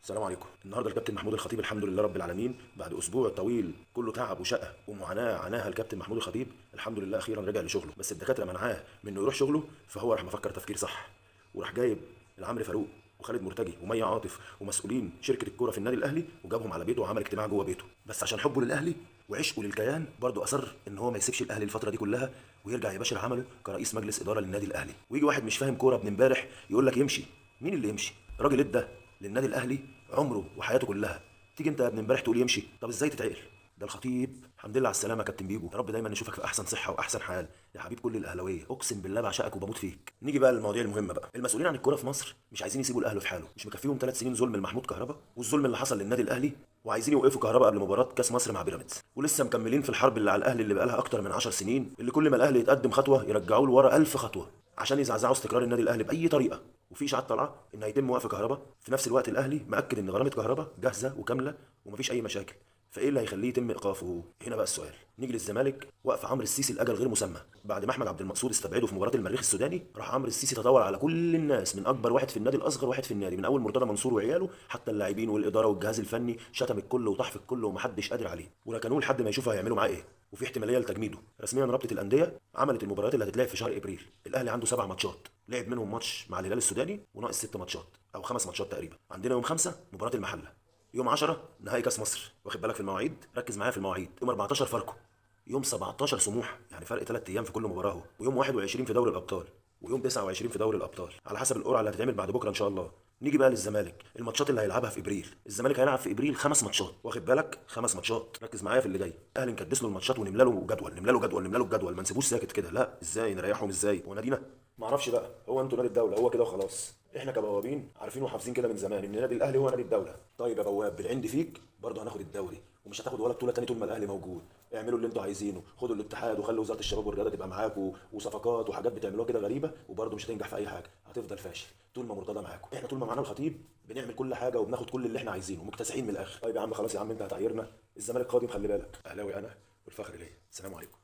السلام عليكم. النهارده الكابتن محمود الخطيب الحمد لله رب العالمين بعد اسبوع طويل كله تعب وشقه ومعاناه عناها الكابتن محمود الخطيب الحمد لله اخيرا رجع لشغله، بس الدكاتره منعاه من انه يروح شغله، فهو راح مفكر تفكير صح وراح جايب العمرو فاروق وخالد مرتجي ومي عاطف ومسؤولين شركه الكوره في النادي الاهلي وجابهم على بيته وعمل اجتماع جوه بيته، بس عشان حبه للاهلي وعشقه للكيان برضه اصر ان هو ما يسيبش الاهلي الفتره دي كلها ويرجع يباشر عمله كرئيس مجلس اداره للنادي الاهلي. ويجي واحد مش فاهم كوره ابن امبارح يقول لك يمشي. مين اللي يمشي؟ راجل ادى للنادي الاهلي عمره وحياته كلها، تيجي انت يا ابن امبارح تقول يمشي؟ طب ازاي تتعقل؟ ده الخطيب. الحمد لله على السلامه يا كابتن بيجو، يا رب دايما نشوفك في احسن صحه واحسن حال يا حبيب كل الاهلاويه، اقسم بالله بعشقك وبموت فيك. نيجي بقى للمواضيع المهمه بقى. المسؤولين عن الكوره في مصر مش عايزين يسيبوا الاهلي في حاله، مش مكفيهم 3 سنين ظلم لمحمود كهربا والظلم اللي حصل للنادي الاهلي، وعايزين يوقفوا كهربا قبل مباراه كاس مصر مع بيراميدز، ولسه مكملين في الحرب اللي على الاهلي اللي بقالها اكتر من 10 سنين، اللي كل ما الاهلي يتقدم خطوه يرجعوه لورا 1000 خطوه عشان يزعزعوا استقرار النادي الاهلي باي طريقه. وفي اشاعات طالعه ان هيتم وقف كهربا، في نفس الوقت الاهلي مأكد ان غرامه كهربا جاهزه وكامله ومفيش اي مشاكل، فايه اللي هيخليه يتم ايقافه؟ هنا بقى السؤال. نيجي للزمالك، وقف عمرو السيسي لاجل غير مسمى بعد ما احمد عبد المقصود استبعده في مباراه المريخ السوداني، راح عمرو السيسي تطاول على كل الناس من اكبر واحد في النادي لاصغر واحد في النادي، من اول مرتضى منصور وعياله حتى اللاعبين والاداره والجهاز الفني، شتم الكل وطحف الكل ومحدش قادر عليه، وركنوه لحد ما يشوفوا هيعملوا معاه ايه، وفي احتماليه لتجميده. رسميا رابطه الانديه عملت المباريات اللي هتتلعب في شهر ابريل. الاهلي عنده 7 ماتشات، لعب منهم ماتش مع الهلال السوداني وناقص 6 ماتشات او 5 ماتشات تقريبا. عندنا يوم 5 مباراه المحله، يوم 10 نهائي كاس مصر، واخد بالك في المواعيد؟ ركز معايا في المواعيد. يوم 14 فاركو، يوم 17 سموحه، يعني فرق 3 ايام في كل مباراه اهو، ويوم 21 في دوري الابطال، ويوم 29 في دوري الابطال على حسب القرعه اللي هتتعمل بعد بكره ان شاء الله. نيجي بقى للزمالك، الماتشات اللي هيلعبها في ابريل. الزمالك هيلعب في ابريل 5 ماتشات، واخد بالك؟ 5 ماتشات، ركز معايا في اللي جاي. الاهلي نكدس له الماتشات ونملى له جدول، نملى له جدول، نملى له الجدول، ما نسيبوش ساكت كده، لا ازاي نريحهم؟ ازاي هو نادينا؟ ما اعرفش بقى، هو انتوا نادي الدوله هو كده وخلاص، احنا كبوابين عارفين وحافظين كده من زمان ان النادي الاهلي هو نادي الدوله. طيب يا بواب بالعند فيك برضه هناخد الدوري ومش هتاخد ولا بطوله تاني طول ما الاهلي موجود. اعملوا اللي انتوا عايزينه، خدوا الاتحاد وخلوا وزاره الشباب والرياضه تبقى معاكم وصفقات وحاجات بتعملوها كده غريبه، وبرضه مش هتنجح في اي حاجه، هتفضل فاشل طول ما مرتضى معاكم. احنا طول ما معانا الخطيب بنعمل كل حاجه وبناخد كل اللي احنا عايزينه، مكتسحين من الاخر. طيب يا عم خلاص يا عم، انت هتعايرنا؟ الزمالك قادم، خلي بالك اهلاوي انا والفخر ليا. السلام عليكم.